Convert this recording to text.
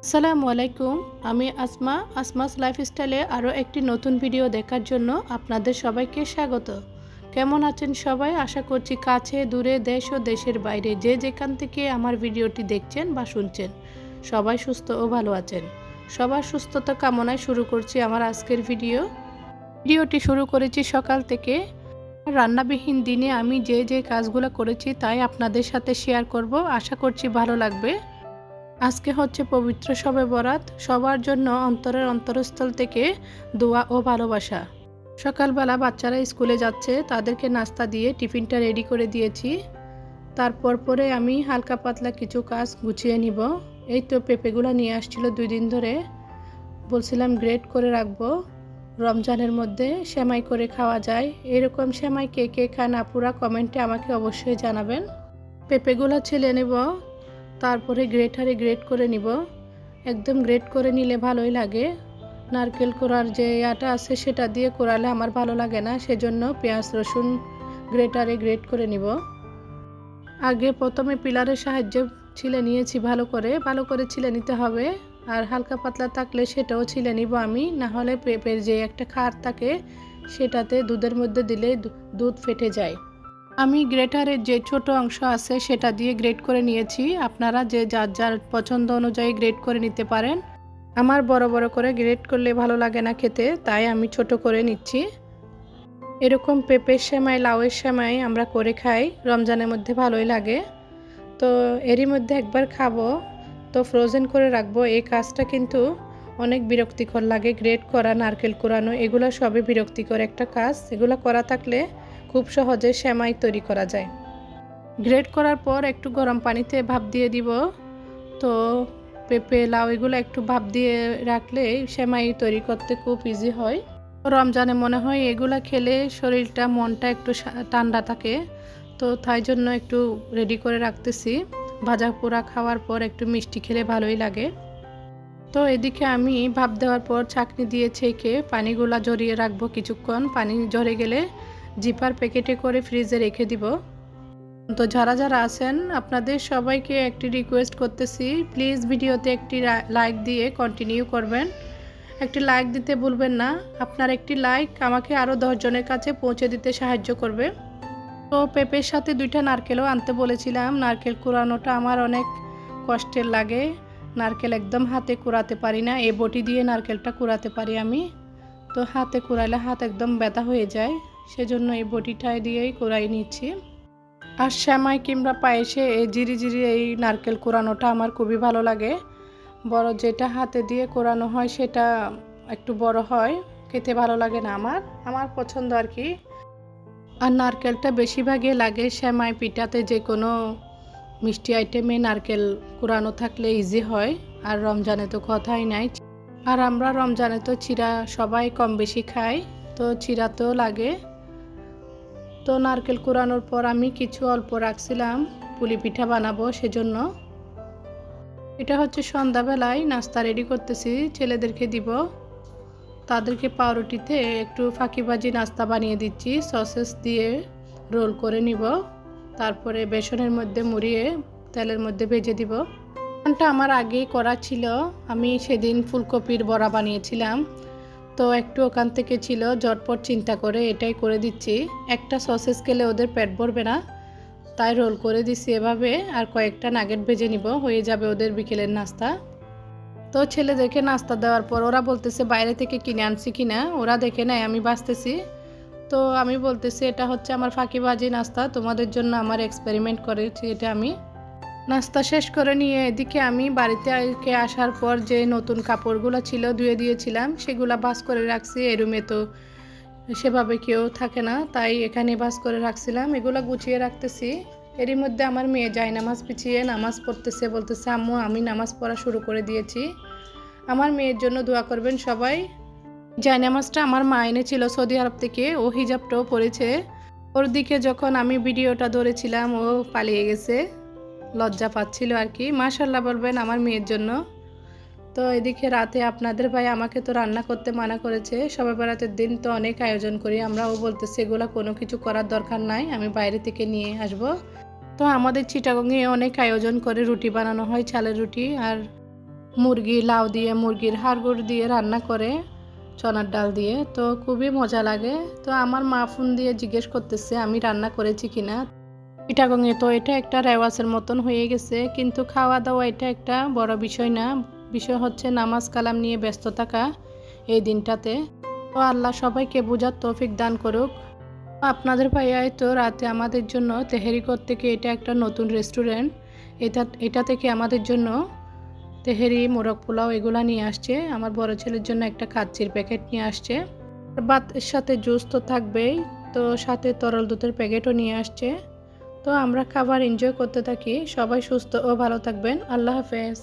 আসসালামু আলাইকুম। আমি আসমাস লাইফস্টাইলে আরও একটি নতুন ভিডিও দেখার জন্য আপনাদের সবাইকে স্বাগত। কেমন আছেন সবাই? আশা করছি কাছে দূরে দেশ ও দেশের বাইরে যে যেখান থেকে আমার ভিডিওটি দেখছেন বা শুনছেন সবাই সুস্থ ও ভালো আছেন। সবার সুস্থতা কামনায় শুরু করছি আমার আজকের ভিডিওটি শুরু করেছি সকাল থেকে। রান্নাবিহীন দিনে আমি যে কাজগুলো করেছি তাই আপনাদের সাথে শেয়ার করব। আশা করছি ভালো লাগবে। আজকে হচ্ছে পবিত্র শবে বরাত। সবার জন্য অন্তরের অন্তরস্থল থেকে দোয়া ও ভালোবাসা। সকালবেলা বাচ্চারা স্কুলে যাচ্ছে, তাদেরকে নাস্তা দিয়ে টিফিনটা রেডি করে দিয়েছি। তারপর পরে আমি হালকা পাতলা কিছু কাজ গুছিয়ে নিব। এই তো পেঁপেগুলো নিয়ে আসছিল 2 দিন ধরে, বলছিলাম গ্রেট করে রাখবো। রমজানের মধ্যে সেমাই করে খাওয়া যায়। এরকম সেমাই কে কে খান আপুরা কমেন্টে আমাকে অবশ্যই জানাবেন। পেঁপেগুলো ছিলে নেব, তারপরে গ্রেটারে গ্রেট করে নিব। একদম গ্রেট করে নিলে ভালোই লাগে। নারকেল কোড়ার যে আটা আছে সেটা দিয়ে কোড়ালে আমার ভালো লাগে না, সেজন্য পেঁয়াজ রসুন গ্রেটারে গ্রেট করে নিব। আগে প্রথমে পিলারের সাহায্যে ছিলে নিয়েছি, ভালো করে ছিলে নিতে হবে। আর হালকা পাতলা থাকলে সেটাও ছিলে নিব আমি, না হলে পেঁপের যে একটা খাড় থাকে সেটাতে দুধের মধ্যে দিলে দুধ ফেটে যায়। আমি গ্রেটারের যে ছোট অংশ আছে সেটা দিয়ে গ্রেট করে নিয়েছি। আপনারা যে যার যার পছন্দ অনুযায়ী গ্রেট করে নিতে পারেন। আমার বড় বড় করে গ্রেট করলে ভালো লাগে না খেতে, তাই আমি ছোট করে নিচ্ছি। এরকম পেঁপের সেমাই লাউয়ের সেমাই আমরা করে খাই রমজানের মধ্যে, ভালোই লাগে। তো এরই মধ্যে একবার খাবো, তো ফ্রোজেন করে রাখবো। এই কাজটা কিন্তু অনেক বিরক্তিকর লাগে। গ্রেট করা, নারকেল কোরানো, এগুলো সবই বিরক্তিকর একটা কাজ। এগুলো করা থাকলে খুব সহজে সেমাই তৈরি করা যায়। গ্রেট করার পর একটু গরম পানিতে ভাপ দিয়ে দিব। তো পেঁপে লাউ এগুলো একটু ভাপ দিয়ে রাখলে সেমাই তৈরি করতে খুব ইজি হয়। রমজানে মনে হয় এগুলা খেলে শরীরটা মনটা একটু ঠান্ডা থাকে, তো তাই জন্য একটু রেডি করে রাখতেছি। ভাজা পোড়া খাওয়ার পর একটু মিষ্টি খেলে ভালোই লাগে। তো এদিকে আমি ভাপ দেওয়ার পর ছাঁকনি দিয়ে ছেঁকে পানিগুলা ঝরিয়ে রাখবো কিছুক্ষণ। পানি ঝরে গেলে জিপার প্যাকেটে করে ফ্রিজে রেখে দিব। তো যারা যারা আছেন আপনাদের সবাইকে একটি রিকোয়েস্ট করতেছি, প্লিজ ভিডিওতে একটি লাইক দিয়ে কন্টিনিউ করবেন। একটি লাইক দিতে ভুলবেন না। আপনার একটি লাইক আমাকে আরও 10 জনের কাছে পৌঁছে দিতে সাহায্য করবে। তো পেঁপের সাথে 2টা নারকেলও আনতে বলেছিলাম। নারকেল কুড়ানোটা আমার অনেক কষ্টের লাগে। নারকেল একদম হাতে কুড়াতে পারি না। এই বটি দিয়ে নারকেলটা কুড়াতে পারি আমি, তো হাতে কুড়াইলে হাত একদম ব্যথা হয়ে যায়, সেজন্য এই বটিটায় দিয়েই কুড়াই নিচ্ছি। আর সেমাই কিংবা পায়েসে এই জিরি এই নারকেল কোরানোটা আমার খুবই ভালো লাগে। বড় যেটা হাতে দিয়ে কোরানো হয় সেটা একটু বড় হয়, খেতে ভালো লাগে না আমার পছন্দ আর কি। আর নারকেলটা বেশিরভাগই লাগে সেমাই পিঠাতে, যে কোনো মিষ্টি আইটেমে নারকেল কোরানো থাকলে ইজি হয়। আর রমজানে তো কথাই নাই। আর আমরা রমজানে তো চিড়া সবাই কম বেশি খাই, তো চিড়া তো লাগে। তো নারকেল কুড়ানোর পর আমি কিছু অল্প রাখছিলাম পুলি পিঠা বানাবো, সেজন্য। এটা হচ্ছে সন্ধ্যাবেলায় নাস্তা রেডি করতেছি, ছেলেদেরকে দিব। তাদেরকে পাউরুটিতে একটু ফাঁকিবাজি নাস্তা বানিয়ে দিচ্ছি। সসেস দিয়ে রোল করে নিব, তারপরে বেসনের মধ্যে মুড়িয়ে তেলের মধ্যে ভেজে দিব। এটা আমার আগেই করা ছিল। আমি সেদিন ফুলকপির বড়া বানিয়েছিলাম, তো একটু ওখান থেকে ছিল, ঝটপট চিন্তা করে এটাই করে দিচ্ছি। একটা সসেস খেলে ওদের পেট ভরবে না, তাই রোল করে দিচ্ছি এভাবে। আর কয়েকটা নাগেট ভেজে নিব, হয়ে যাবে ওদের বিকেলের নাস্তা। তো ছেলেদেরকে নাস্তা দেওয়ার পর ওরা বলতেছে বাইরে থেকে কিনে আনছি কিনা, ওরা দেখে নেয় আমি বাঁচতেছি। তো আমি বলতেছি এটা হচ্ছে আমার ফাঁকিবাজি নাস্তা, তোমাদের জন্য আমার এক্সপেরিমেন্ট করেছি এটা আমি। নাস্তা শেষ করে নিয়ে এদিকে আমি বাড়িতে আসার পর যে নতুন কাপড়গুলো ছিল ধুয়ে দিয়েছিলাম, সেগুলো ভাঁজ করে রাখছি। এই রুমে তো সেভাবে কেউ থাকে না, তাই এখানে ভাঁজ করে রাখছিলাম। এগুলো গুছিয়ে রাখতেছি। এরই মধ্যে আমার মেয়ে যায় নামাজ পিছিয়ে নামাজ পড়তেছে, বলতেছে আম্মু আমি নামাজ পড়া শুরু করে দিয়েছি। আমার মেয়ের জন্য দোয়া করবেন সবাই। জায়নামাজটা আমার মা এনেছিল সৌদি আরব থেকে, ও হিজাবটাও পরেছে। ওর দিকে যখন আমি ভিডিওটা ধরেছিলাম ও পালিয়ে গেছে, লজ্জা পাচ্ছিল আর কি। মাশাআল্লাহ বলবেন আমার মেয়ের জন্য। তো এদিকে রাতে আপনাদের ভাই আমাকে তো রান্না করতে মানা করেছে। সবে বরাতের দিন তো অনেক আয়োজন করি আমরা, ও বলতেছে এগুলো কোনো কিছু করার দরকার নাই, আমি বাইরে থেকে নিয়ে আসব। তো আমাদের চিটাগংয়ে অনেক আয়োজন করে, রুটি বানানো হয়, চালের রুটি। আর মুরগি লাউ দিয়ে, মুরগির হাড়গোড় দিয়ে রান্না করে চনার ডাল দিয়ে, তো খুবই মজা লাগে। তো আমার মা ফোন দিয়ে জিজ্ঞেস করতেছে আমি রান্না করেছি কিনা। চিটাগংয়ে তো এটা একটা রেওয়াজের মতন হয়ে গেছে, কিন্তু খাওয়া দাওয়া এটা একটা বড় বিষয় না। বিষয় হচ্ছে নামাজ কালাম নিয়ে ব্যস্ত থাকা এই দিনটাতে। তো আল্লাহ সবাইকে বোঝার তৌফিক দান করুক। আপনাদের ভাইয়াই তো রাতে আমাদের জন্য তেহেরি করতে গিয়ে, এটা একটা নতুন রেস্টুরেন্ট, এটা থেকে আমাদের জন্য তেহেরি, মোরগ পোলাও এগুলা নিয়ে আসছে। আমার বড় ছেলের জন্য একটা কাচ্চির প্যাকেট নিয়ে আসছে। ভাতের সাথে জুস তো থাকবেই, তো সাথে তরল দুধের প্যাকেটও নিয়ে আসছে। তো আমরা খাবার এনজয় করতে থাকি। সবাই সুস্থ ও ভালো থাকবেন। আল্লাহ হাফেজ।